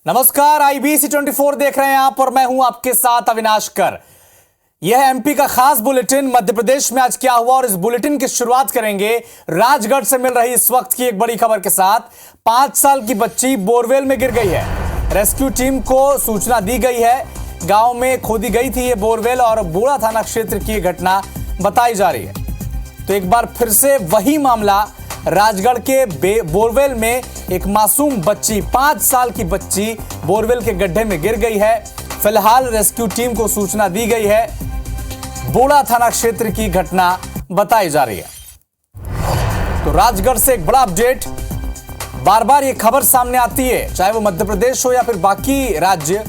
नमस्कार, IBC 24 देख रहे हैं आप और मैं हूं आपके साथ अविनाश कर। यह है एमपी का खास बुलेटिन। मध्य प्रदेश में आज क्या हुआ और इस बुलेटिन की शुरुआत करेंगे राजगढ़ से मिल रही इस वक्त की एक बड़ी खबर के साथ। 5 साल की बच्ची बोरवेल में गिर गई है। रेस्क्यू टीम को सूचना दी गई है। गांव में खोदी गई थी ये बोरवेल और बोड़ा थाना क्षेत्र की घटना बताई जा रही है। तो एक बार फिर से वही मामला, राजगढ़ के बोरवेल में एक मासूम बच्ची, 5 साल की बच्ची बोरवेल के गड्ढे में गिर गई है। फिलहाल रेस्क्यू टीम को सूचना दी गई है। बोड़ा थाना क्षेत्र की घटना बताई जा रही है। तो राजगढ़ से एक बड़ा अपडेट। बार बार ये खबर सामने आती है, चाहे वो मध्य प्रदेश हो या फिर बाकी राज्य,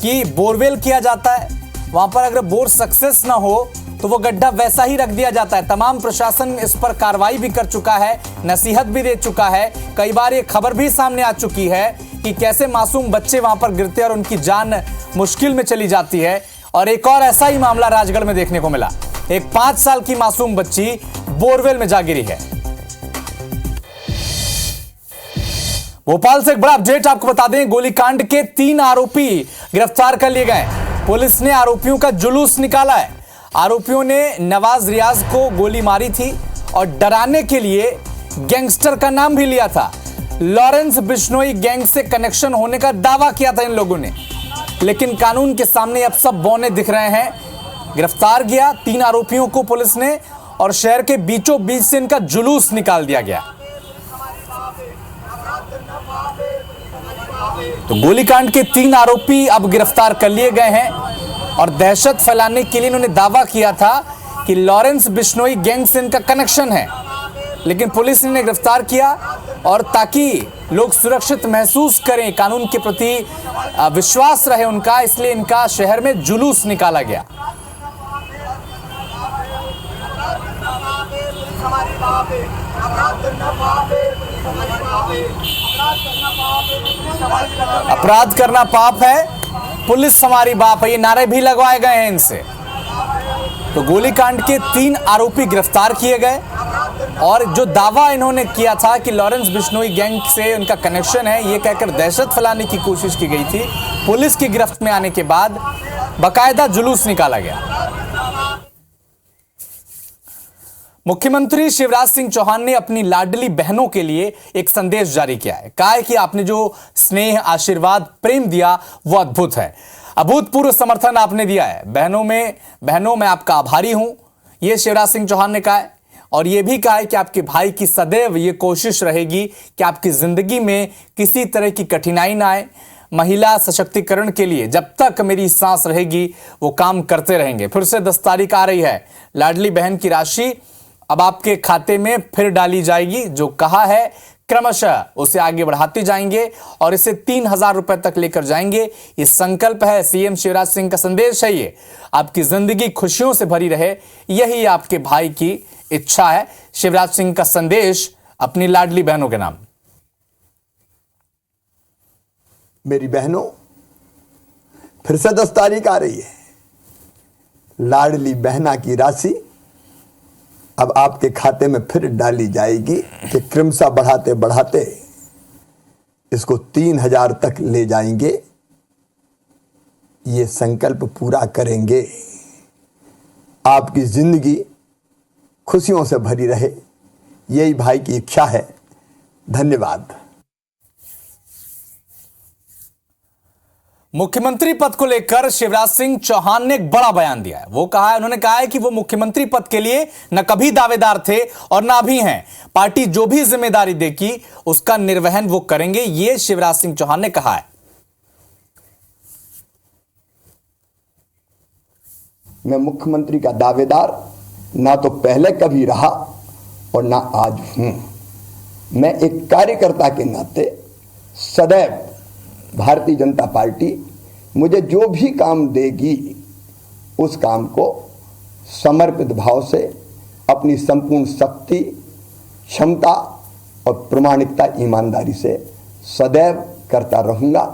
कि बोरवेल किया जाता है, वहां पर अगर बोर सक्सेस ना हो तो वो गड्ढा वैसा ही रख दिया जाता है। तमाम प्रशासन इस पर कार्रवाई भी कर चुका है, नसीहत भी दे चुका है। कई बार ये खबर भी सामने आ चुकी है कि कैसे मासूम बच्चे वहां पर गिरते हैं और उनकी जान मुश्किल में चली जाती है। और एक और ऐसा ही मामला राजगढ़ में देखने को मिला। एक 5 साल की मासूम बच्ची बोरवेल में जा गिरी है। भोपाल से एक बड़ा अपडेट आपको बता दें। गोलीकांड के 3 आरोपी गिरफ्तार कर लिए गए। पुलिस ने आरोपियों का जुलूस निकाला है। आरोपियों ने नवाज रियाज को गोली मारी थी और डराने के लिए गैंगस्टर का नाम भी लिया था। लॉरेंस बिश्नोई गैंग से कनेक्शन होने का दावा किया था इन लोगों ने, लेकिन कानून के सामने अब सब बौने दिख रहे हैं। गिरफ्तार किया 3 आरोपियों को पुलिस ने और शहर के बीचों बीच से इनका जुलूस निकाल दिया गया। तो गोलीकांड के 3 आरोपी अब गिरफ्तार कर लिए गए हैं और दहशत फैलाने के लिए इन्होंने दावा किया था कि लॉरेंस बिश्नोई गैंग से इनका कनेक्शन है, लेकिन पुलिस ने इन्हें गिरफ्तार किया और ताकि लोग सुरक्षित महसूस करें, कानून के प्रति विश्वास रहे उनका, इसलिए इनका शहर में जुलूस निकाला गया। अपराध करना पाप है, पुलिस हमारी बाप है, ये नारे भी लगवाए गए हैं इनसे। तो गोलीकांड के 3 आरोपी गिरफ्तार किए गए और जो दावा इन्होंने किया था कि लॉरेंस बिश्नोई गैंग से उनका कनेक्शन है, ये कहकर दहशत फैलाने की कोशिश की गई थी। पुलिस की गिरफ्त में आने के बाद बाकायदा जुलूस निकाला गया। मुख्यमंत्री शिवराज सिंह चौहान ने अपनी लाडली बहनों के लिए एक संदेश जारी किया है। कहा है कि आपने जो स्नेह, आशीर्वाद, प्रेम दिया वो अद्भुत है। अभूतपूर्व समर्थन आपने दिया है। बहनों मैं आपका आभारी हूं, ये शिवराज सिंह चौहान ने कहा है। और ये भी कहा है कि आपके भाई की सदैव ये कोशिश रहेगी कि आपकी जिंदगी में किसी तरह की कठिनाई ना आए। महिला सशक्तिकरण के लिए जब तक मेरी सांस रहेगी वो काम करते रहेंगे। फिर से 10 तारीख आ रही है। लाडली बहन की राशि अब आपके खाते में फिर डाली जाएगी। जो कहा है क्रमशः उसे आगे बढ़ाते जाएंगे और इसे 3000 रुपए तक लेकर जाएंगे। ये संकल्प है, सीएम शिवराज सिंह का संदेश है। ये आपकी जिंदगी खुशियों से भरी रहे, यही आपके भाई की इच्छा है। शिवराज सिंह का संदेश अपनी लाडली बहनों के नाम। मेरी बहनों, फिर से 10 तारीख आ रही है। लाडली बहना की राशि अब आपके खाते में फिर डाली जाएगी कि क्रमशः बढ़ाते बढ़ाते इसको 3000 तक ले जाएंगे। ये संकल्प पूरा करेंगे। आपकी जिंदगी खुशियों से भरी रहे, यही भाई की इच्छा है। धन्यवाद। मुख्यमंत्री पद को लेकर शिवराज सिंह चौहान ने एक बड़ा बयान दिया है। उन्होंने कहा है कि वो मुख्यमंत्री पद के लिए न कभी दावेदार थे और ना भी हैं। पार्टी जो भी जिम्मेदारी देगी उसका निर्वहन वो करेंगे, ये शिवराज सिंह चौहान ने कहा है। मैं मुख्यमंत्री का दावेदार ना तो पहले कभी रहा और ना आज हूं। मैं एक कार्यकर्ता के नाते सदैव भारतीय जनता पार्टी मुझे जो भी काम देगी उस काम को समर्पित भाव से अपनी संपूर्ण शक्ति, क्षमता और प्रामाणिकता, ईमानदारी से सदैव करता रहूंगा।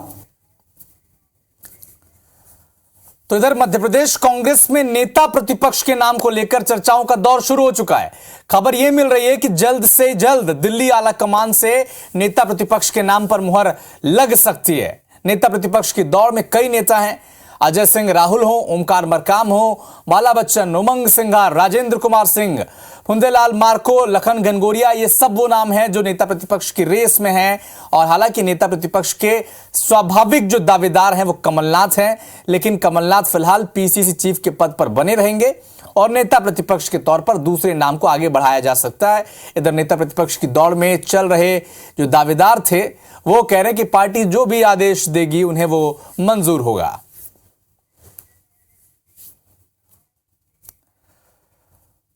तो इधर मध्य प्रदेश कांग्रेस में नेता प्रतिपक्ष के नाम को लेकर चर्चाओं का दौर शुरू हो चुका है। खबर यह मिल रही है कि जल्द से जल्द दिल्ली आला कमान से नेता प्रतिपक्ष के नाम पर मुहर लग सकती है। नेता प्रतिपक्ष की दौड़ में कई नेता हैं। अजय सिंह राहुल हो, ओमकार मरकाम हो, बाला बच्चन, उमंग सिंघार, राजेंद्र कुमार सिंह, फुंदेलाल मार्को, लखन घनघोरिया, ये सब वो नाम हैं जो नेता प्रतिपक्ष की रेस में हैं। और हालांकि नेता प्रतिपक्ष के स्वाभाविक जो दावेदार हैं वो कमलनाथ हैं, लेकिन कमलनाथ फिलहाल पीसीसी चीफ के पद पर बने रहेंगे और नेता प्रतिपक्ष के तौर पर दूसरे नाम को आगे बढ़ाया जा सकता है। इधर नेता प्रतिपक्ष की दौड़ में चल रहे जो दावेदार थे वो कह रहे हैं कि पार्टी जो भी आदेश देगी उन्हें वो मंजूर होगा।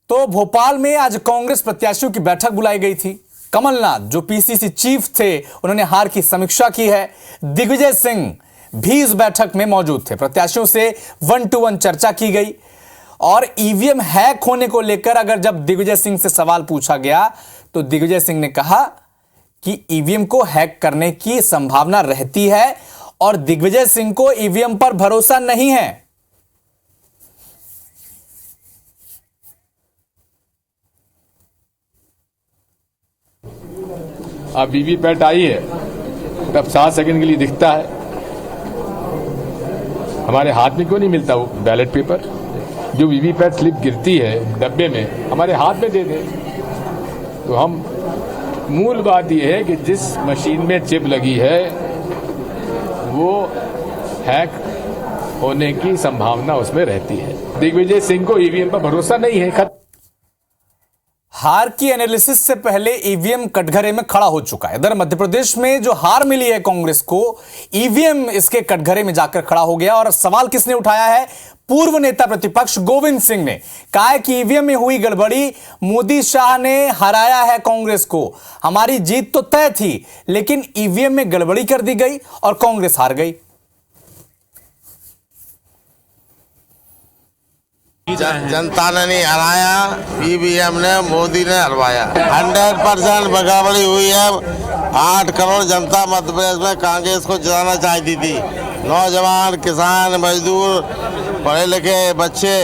तो भोपाल में आज कांग्रेस प्रत्याशियों की बैठक बुलाई गई थी। कमलनाथ जो पीसीसी चीफ थे उन्होंने हार की समीक्षा की है। दिग्विजय सिंह भी इस बैठक में मौजूद थे। प्रत्याशियों से 1-to-1 चर्चा की गई और ईवीएम हैक होने को लेकर अगर जब दिग्विजय सिंह से सवाल पूछा गया तो दिग्विजय सिंह ने कहा कि ईवीएम को हैक करने की संभावना रहती है और दिग्विजय सिंह को ईवीएम पर भरोसा नहीं है। अब वीवीपैट आई है, तब 7 सेकंड के लिए दिखता है, हमारे हाथ में क्यों नहीं मिलता वो बैलेट पेपर? जो वीवीपैट स्लिप गिरती है डब्बे में, हमारे हाथ में दे दे। तो हम मूल बात यह है कि जिस मशीन में चिप लगी है वो हैक होने की संभावना उसमें रहती है। दिग्विजय सिंह को ईवीएम पर भरोसा नहीं है। हार की एनालिसिस से पहले ईवीएम कटघरे में खड़ा हो चुका है। इधर मध्य प्रदेश में जो हार मिली है कांग्रेस को, ईवीएम इसके कटघरे में जाकर खड़ा हो गया। और सवाल किसने उठाया है? पूर्व नेता प्रतिपक्ष गोविंद सिंह ने कहा है कि ईवीएम में हुई गड़बड़ी, मोदी शाह ने हराया है कांग्रेस को। हमारी जीत तो तय थी लेकिन ईवीएम में गड़बड़ी कर दी गई और कांग्रेस हार गई। जनता ने नहीं हराया, ईवीएम ने, मोदी ने हरवाया। 100% बगावड़ी हुई है। 8 करोड़ जनता मध्य प्रदेश में कांग्रेस को जिताना चाहती थी। नौजवान, किसान, मजदूर, पढ़े लिखे बच्चे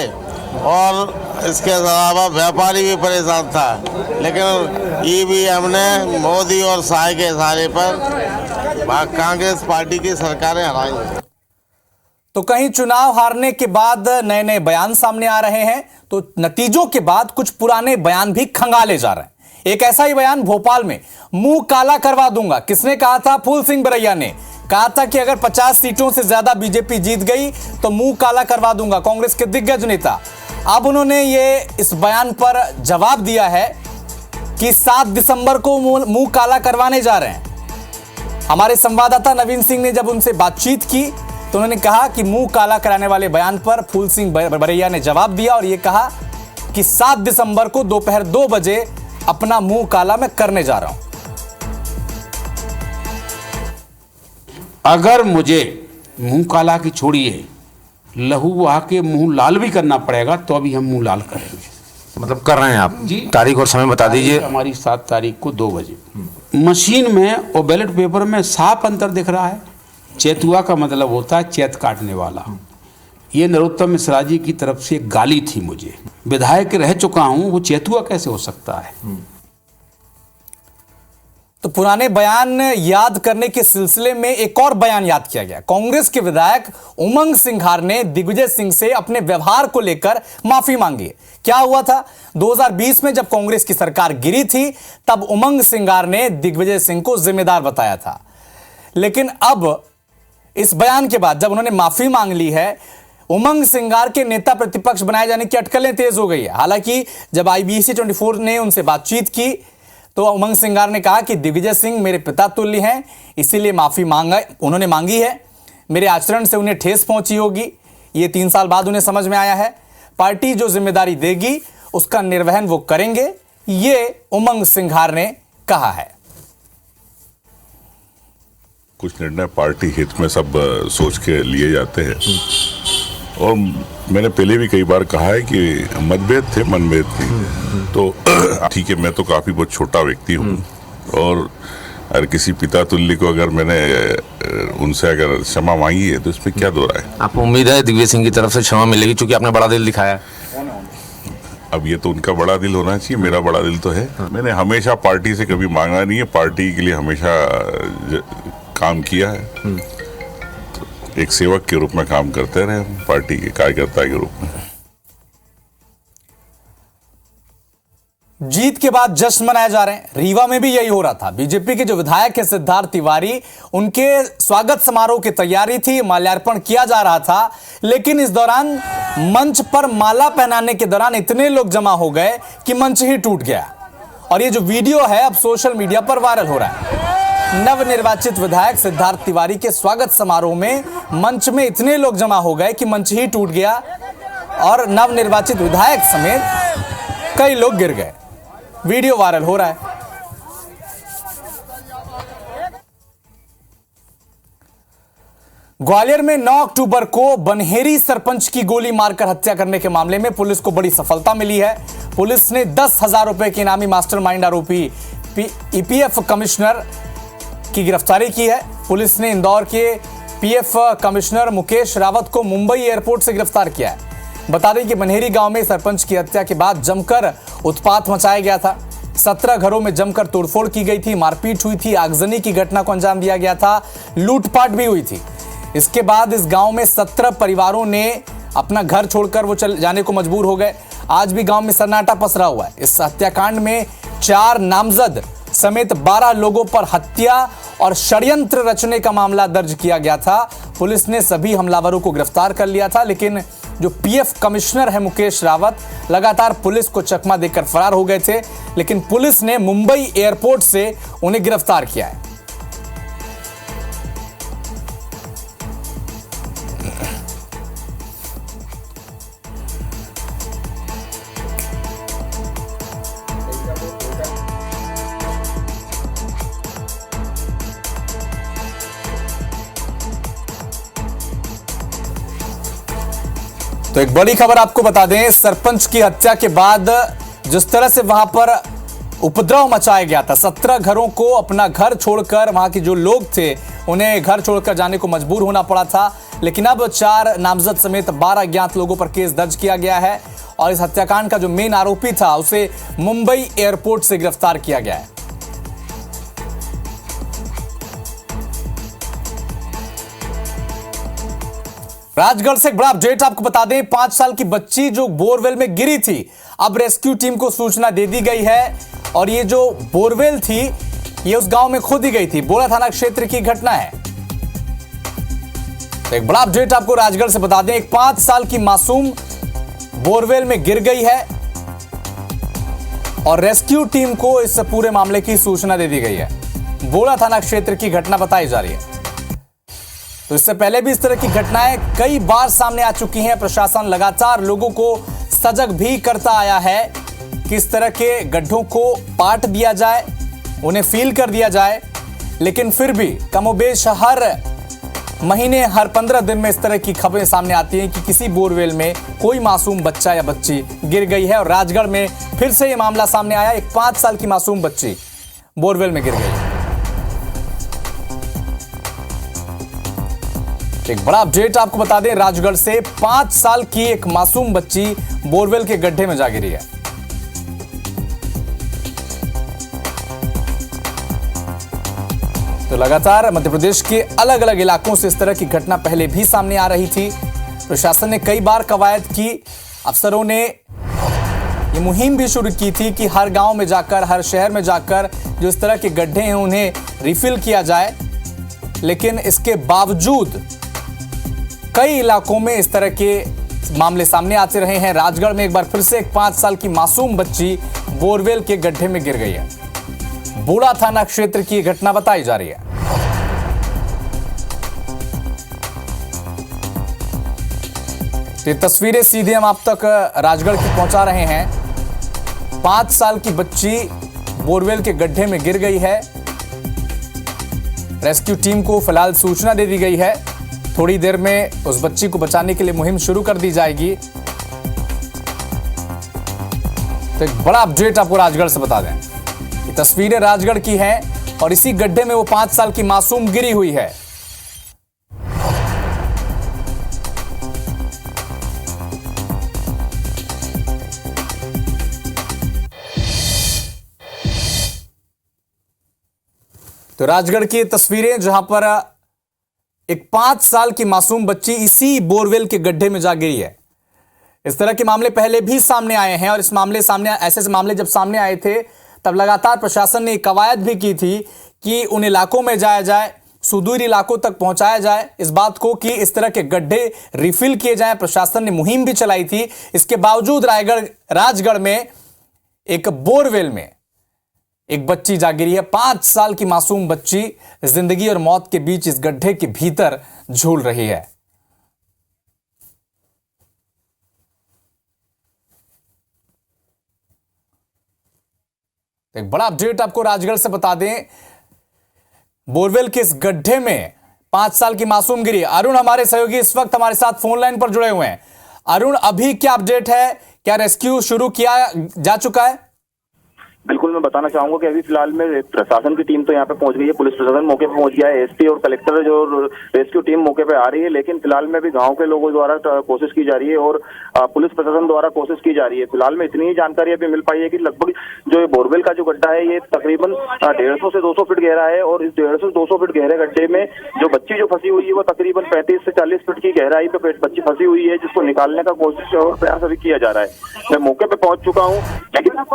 और इसके अलावा व्यापारी भी परेशान था, लेकिन ईवीएम ने मोदी और शाह के इशारे पर कांग्रेस पार्टी की सरकारें हराई। तो कहीं चुनाव हारने के बाद नए नए बयान सामने आ रहे हैं, तो नतीजों के बाद कुछ पुराने बयान भी खंगाले जा रहे हैं। एक ऐसा ही बयान भोपाल में, मुंह काला करवा दूंगा। किसने कहा था? फूल सिंह बरैया ने कहा था कि अगर 50 सीटों से ज्यादा बीजेपी जीत गई तो मुंह काला करवा दूंगा। कांग्रेस के दिग्गज नेता अब उन्होंने ये इस बयान पर जवाब दिया है कि 7 दिसंबर को मुंह काला करवाने जा रहे हैं। हमारे संवाददाता नवीन सिंह ने जब उनसे बातचीत की तो उन्होंने कहा कि मुंह काला कराने वाले बयान पर फूल सिंह बरैया ने जवाब दिया और यह कहा कि 7 दिसंबर को दोपहर 2 बजे अपना मुंह काला मैं करने जा रहा हूं। अगर मुझे मुंह काला की छोड़िए, लहू वहा के मुंह लाल भी करना पड़ेगा तो अभी हम मुंह लाल करेंगे। मतलब कर रहे हैं आप जी? तारीख और समय बता दीजिए। हमारी 7 तारीख को 2 बजे। मशीन में और बैलेट पेपर में साफ अंतर दिख रहा है। चेतुआ का मतलब होता है चैत काटने वाला। ये नरोत्तम मिश्रा जी की तरफ से एक गाली थी मुझे। विधायक रह चुका हूं, वो चेतुआ कैसे हो सकता है? तो पुराने बयान याद करने के सिलसिले में एक और बयान याद किया गया। कांग्रेस के विधायक उमंग सिंघार ने दिग्विजय सिंह से अपने व्यवहार को लेकर माफी मांगी। क्या हुआ था? 2020 में जब कांग्रेस की सरकार गिरी थी तब उमंग सिंघार ने दिग्विजय सिंह को जिम्मेदार बताया था, लेकिन अब इस बयान के बाद जब उन्होंने माफी मांग ली है, उमंग सिंघार के नेता प्रतिपक्ष बनाए जाने की अटकलें तेज हो गई है। हालांकि जब IBC 24 ने उनसे बातचीत की तो उमंग सिंघार ने कहा कि दिग्विजय सिंह मेरे पिता तुल्य हैं, इसीलिए माफी उन्होंने मांगी है। मेरे आचरण से उन्हें ठेस पहुंची होगी, ये 3 साल बाद उन्हें समझ में आया है। पार्टी जो जिम्मेदारी देगी उसका निर्वहन वो करेंगे, ये उमंग सिंघार ने कहा है। कुछ निर्णय पार्टी हित में सब सोच के लिए जाते हैं और मैंने पहले भी कई बार कहा है कि मतभेद थे, मनभेद थी, तो ठीक है, मैं तो काफी बहुत छोटा व्यक्ति हूँ और अगर किसी पिता तुल्य को अगर मैंने उनसे अगर क्षमा मांगी है तो इसमें क्या दो राय है? आपको उम्मीद है दिग्विजय सिंह की तरफ से क्षमा मिलेगी क्योंकि आपने बड़ा दिल दिखाया? अब ये तो उनका बड़ा दिल होना चाहिए, मेरा बड़ा दिल तो है। मैंने हमेशा पार्टी से कभी मांगा नहीं है, पार्टी के लिए हमेशा काम किया है एक सेवक के रूप में काम करते रहे, पार्टी के कार्यकर्ता के रूप में। जीत के बाद जश्न मनाए जा रहे हैं। रीवा में भी यही हो रहा था। बीजेपी के जो विधायक है सिद्धार्थ तिवारी, उनके स्वागत समारोह की तैयारी थी, माल्यार्पण किया जा रहा था, लेकिन इस दौरान मंच पर माला पहनाने के दौरान इतने लोग जमा हो गए कि मंच ही टूट गया। और ये जो वीडियो है अब सोशल मीडिया पर वायरल हो रहा है। नवनिर्वाचित विधायक सिद्धार्थ तिवारी के स्वागत समारोह में मंच में इतने लोग जमा हो गए कि मंच ही टूट गया और नवनिर्वाचित विधायक समेत कई लोग गिर गए। वीडियो वायरल हो रहा है। ग्वालियर में 9 अक्टूबर को बनहेरी सरपंच की गोली मारकर हत्या करने के मामले में पुलिस को बड़ी सफलता मिली है। पुलिस ने 10,000 रुपए के इनामी मास्टरमाइंड आरोपी ईपीएफ कमिश्नर की गिरफ्तारी की है। पुलिस ने इंदौर के पीएफ कमिश्नर मुकेश रावत को मुंबई एयरपोर्ट से गिरफ्तार किया है। बता दें कि बनहेरी गांव में सरपंच की हत्या के बाद जमकर उत्पात मचाया गया था। 17 घरों में जमकर तोड़फोड़ की गई थी, मारपीट हुई थी, आगजनी की घटना को अंजाम दिया गया था, लूटपाट भी हुई थी। इसके बाद इस गांव में 17 परिवारों ने अपना घर छोड़कर वो चल जाने को मजबूर हो गए। आज भी गांव में सन्नाटा पसरा हुआ है। इस हत्याकांड में 4 नामजद समेत 12 लोगों पर हत्या और षड्यंत्र रचने का मामला दर्ज किया गया था। पुलिस ने सभी हमलावरों को गिरफ्तार कर लिया था, लेकिन जो पीएफ कमिश्नर है मुकेश रावत लगातार पुलिस को चकमा देकर फरार हो गए थे, लेकिन पुलिस ने मुंबई एयरपोर्ट से उन्हें गिरफ्तार किया है। तो एक बड़ी खबर आपको बता दें, सरपंच की हत्या के बाद जिस तरह से वहां पर उपद्रव मचाया गया था, 17 घरों को अपना घर छोड़कर वहां के जो लोग थे उन्हें घर छोड़कर जाने को मजबूर होना पड़ा था। लेकिन अब 4 नामजद समेत 12 अज्ञात लोगों पर केस दर्ज किया गया है और इस हत्याकांड का जो मेन आरोपी था उसे मुंबई एयरपोर्ट से गिरफ्तार किया गया है। राजगढ़ से एक बड़ा अपडेट आपको बता दें, 5 साल की बच्ची जो बोरवेल में गिरी थी, अब रेस्क्यू टीम को सूचना दे दी गई है और ये जो बोरवेल थी ये उस गांव में खोदी गई थी। बोरा थाना क्षेत्र की घटना है। तो एक बड़ा अपडेट आपको राजगढ़ से बता दें, एक 5 साल की मासूम बोरवेल में गिर गई है और रेस्क्यू टीम को इस पूरे मामले की सूचना दे दी गई है। बोरा थाना क्षेत्र की घटना बताई जा रही है। तो इससे पहले भी इस तरह की घटनाएं कई बार सामने आ चुकी हैं। प्रशासन लगातार लोगों को सजग भी करता आया है कि इस तरह के गड्ढों को पाट दिया जाए, उन्हें फील कर दिया जाए, लेकिन फिर भी कमोबेश हर महीने, हर 15 दिन में इस तरह की खबरें सामने आती हैं कि किसी बोरवेल में कोई मासूम बच्चा या बच्ची गिर गई है। और राजगढ़ में फिर से ये मामला सामने आया, एक 5 साल की मासूम बच्ची बोरवेल में गिर गई। एक बड़ा अपडेट आपको बता दें, राजगढ़ से 5 साल की एक मासूम बच्ची बोरवेल के गड्ढे में जा गिरी है। तो लगातार मध्य प्रदेश के अलग अलग इलाकों से इस तरह की घटना पहले भी सामने आ रही थी। प्रशासन ने कई बार कवायद की, अफसरों ने ये मुहिम भी शुरू की थी कि हर गांव में जाकर, हर शहर में जाकर जो इस तरह के गड्ढे हैं उन्हें रिफिल किया जाए, लेकिन इसके बावजूद कई इलाकों में इस तरह के मामले सामने आते रहे हैं। राजगढ़ में एक बार फिर से एक 5 साल की मासूम बच्ची बोरवेल के गड्ढे में गिर गई है। बूढ़ा थाना क्षेत्र की घटना बताई जा रही है। ये तस्वीरें सीधे हम आप तक राजगढ़ की पहुंचा रहे हैं। 5 साल की बच्ची बोरवेल के गड्ढे में गिर गई है। रेस्क्यू टीम को फिलहाल सूचना दे दी गई है। थोड़ी देर में उस बच्ची को बचाने के लिए मुहिम शुरू कर दी जाएगी। तो एक बड़ा अपडेट आपको राजगढ़ से बता दें, ये तस्वीरें राजगढ़ की हैं और इसी गड्ढे में वो 5 साल की मासूम गिरी हुई है। तो राजगढ़ की तस्वीरें जहां पर एक 5 साल की मासूम बच्ची इसी बोरवेल के गड्ढे में जा गिरी है। इस तरह के मामले पहले भी सामने आए हैं और ऐसे मामले जब सामने आए थे तब लगातार प्रशासन ने कवायद भी की थी कि उन इलाकों में जाया जाए, सुदूर इलाकों तक पहुंचाया जाए इस बात को कि इस तरह के गड्ढे रिफिल किए जाएं। प्रशासन ने मुहिम भी चलाई थी। इसके बावजूद राजगढ़ में एक बोरवेल में एक बच्ची जा गिरी है। 5 साल की मासूम बच्ची जिंदगी और मौत के बीच इस गड्ढे के भीतर झूल रही है। एक बड़ा अपडेट आपको राजगढ़ से बता दें, बोरवेल के इस गड्ढे में 5 साल की मासूम गिरी। अरुण हमारे सहयोगी इस वक्त हमारे साथ फोन लाइन पर जुड़े हुए हैं। अरुण, अभी क्या अपडेट है? क्या रेस्क्यू शुरू किया जा चुका है? बिल्कुल, मैं बताना चाहूंगा कि अभी फिलहाल में प्रशासन की टीम तो यहाँ पे पहुंच गई है, पुलिस प्रशासन मौके पे पहुंच गया है, एसपी और कलेक्टर जो रेस्क्यू टीम मौके पे आ रही है, लेकिन फिलहाल में भी गांव के लोगों द्वारा कोशिश की जा रही है और पुलिस प्रशासन द्वारा कोशिश की जा रही है। फिलहाल में इतनी ही जानकारी अभी मिल पाई है कि लगभग जो ये बोरवेल का जो गड्ढा है ये तकरीबन 150 से 200 फीट गहरा है और इस 150 से 200 फीट गहरे गड्ढे में जो बच्ची जो फंसी हुई है वो तकरीबन 35 से 40 फीट की गहराई पे बच्ची फंसी हुई है, जिसको निकालने का कोशिश और प्रयास अभी किया जा रहा है। मैं मौके पे पहुंच चुका हूँ, लेकिन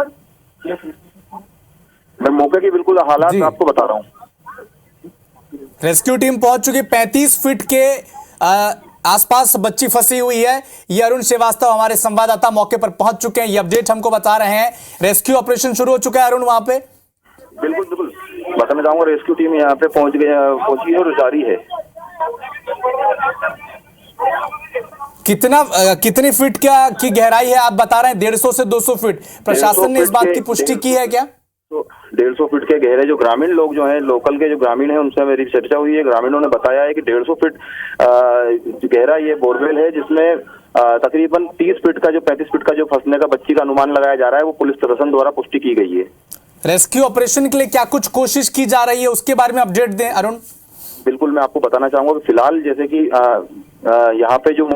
मैं मौके की बिल्कुल हालात आपको बता रहा हूं। रेस्क्यू टीम पहुंच चुकी। 35 फीट के आसपास बच्ची फंसी हुई है। ये अरुण श्रीवास्तव हमारे संवाददाता मौके पर पहुंच चुके हैं, ये अपडेट हमको बता रहे हैं। रेस्क्यू ऑपरेशन शुरू हो चुका है अरुण वहां पे? बिल्कुल बिल्कुल बताना चाहूंगा, रेस्क्यू टीम यहाँ पे पहुंची है और जारी है। कितनी फीट की गहराई है आप बता रहे हैं? 150 से 200 फीट। प्रशासन ने इस बात की पुष्टि की है क्या? तो 150 फीट के गहरे जो ग्रामीण लोग जो हैं, लोकल के जो ग्रामीण हैं, उनसे मेरी चर्चा हुई है। ग्रामीणों ने बताया है कि 150 फीट गहरा ये बोरवेल है, जिसमें तकरीबन 30 फीट का जो 35 फीट का जो फंसने का बच्ची का अनुमान लगाया जा रहा है, वो पुलिस प्रशासन द्वारा पुष्टि की गई है। रेस्क्यू ऑपरेशन के लिए क्या कुछ कोशिश की जा रही है, उसके बारे में अपडेट दें अरुण। बिल्कुल, मैं आपको बताना चाहूंगा कि फिलहाल जैसे कि यहाँ पे जो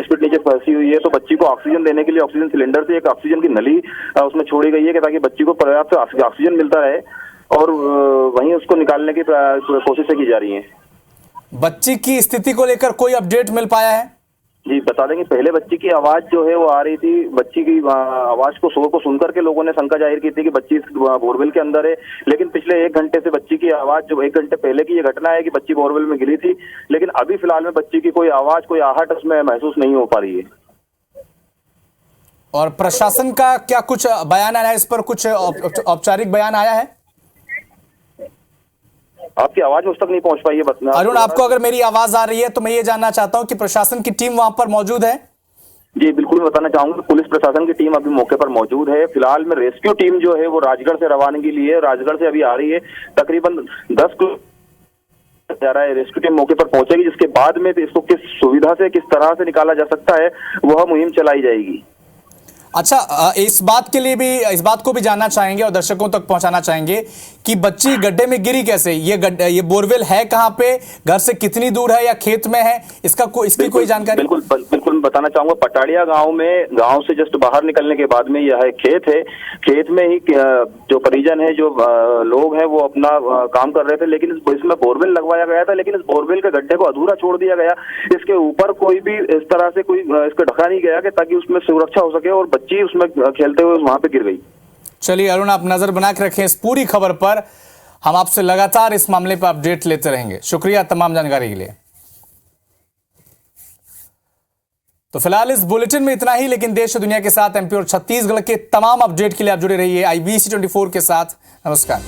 फीट नीचे फंसी हुई है, तो बच्ची को ऑक्सीजन देने के लिए ऑक्सीजन सिलेंडर से एक ऑक्सीजन की नली उसमें छोड़ी गई है कि ताकि बच्ची को पर्याप्त ऑक्सीजन मिलता रहे और वहीं उसको निकालने की कोशिशें की जा रही हैं। बच्ची की स्थिति को लेकर कोई अपडेट मिल पाया है? जी, बता दें कि पहले बच्ची की आवाज जो है वो आ रही थी। बच्ची की आवाज शोर को सुनकर के लोगों ने शंका जाहिर की थी कि बच्ची बोरवेल के अंदर है, लेकिन पिछले 1 घंटे से बच्ची की आवाज, जो 1 घंटे पहले की ये घटना है कि बच्ची बोरवेल में गिरी थी, लेकिन अभी फिलहाल में बच्ची की कोई आवाज, कोई आहट उसमें महसूस नहीं हो पा रही है। और प्रशासन का क्या कुछ बयान आया है? इस पर कुछ औपचारिक बयान आया है? आपकी आवाज उस तक नहीं पहुंच पाई है। अरुण, आपको अगर मेरी आवाज आ रही है तो मैं ये जानना चाहता हूं कि प्रशासन की टीम वहां पर मौजूद है? जी बिल्कुल, बताना चाहूंगा, पुलिस प्रशासन की टीम अभी मौके पर मौजूद है। फिलहाल में रेस्क्यू टीम जो है वो राजगढ़ से रवानगी लिए है, राजगढ़ से अभी आ रही है। तकरीबन 10 किलोमीटर जा रहा है। रेस्क्यू टीम मौके पर पहुंचेगी, जिसके बाद में इसको किस सुविधा से, किस तरह से निकाला जा सकता है, वह मुहिम चलाई जाएगी। अच्छा, इस बात को भी जानना चाहेंगे और दर्शकों तक पहुंचाना चाहेंगे कि बच्ची गड्ढे में गिरी कैसे? ये बोरवेल है कहां पे, घर से कितनी दूर है या खेत में है? इसकी कोई जानकारी? बिल्कुल बताना चाहूंगा, पटाड़िया गांव से जस्ट बाहर निकलने के बाद में यह खेत है। खेत में ही जो परिजन है, जो लोग हैं, वो अपना काम कर रहे थे, लेकिन इसमें बोरवेल लगवाया गया था, लेकिन इस बोरवेल के गड्ढे को अधूरा छोड़ दिया गया। इसके ऊपर कोई भी इस तरह से कोई इसको ढका नहीं गया कि ताकि उसमें सुरक्षा हो सके, और बच्ची उसमें खेलते हुए वहां पे गिर गई। चलिए अरुण, आप नजर बना के रखें इस पूरी खबर पर। हम आपसे लगातार इस मामले पर अपडेट लेते रहेंगे। शुक्रिया तमाम जानकारी के लिए। तो फिलहाल इस बुलेटिन में इतना ही, लेकिन देश और दुनिया के साथ एमपी और छत्तीसगढ़ के तमाम अपडेट के लिए आप जुड़े रहिए IBC 24 के साथ। नमस्कार।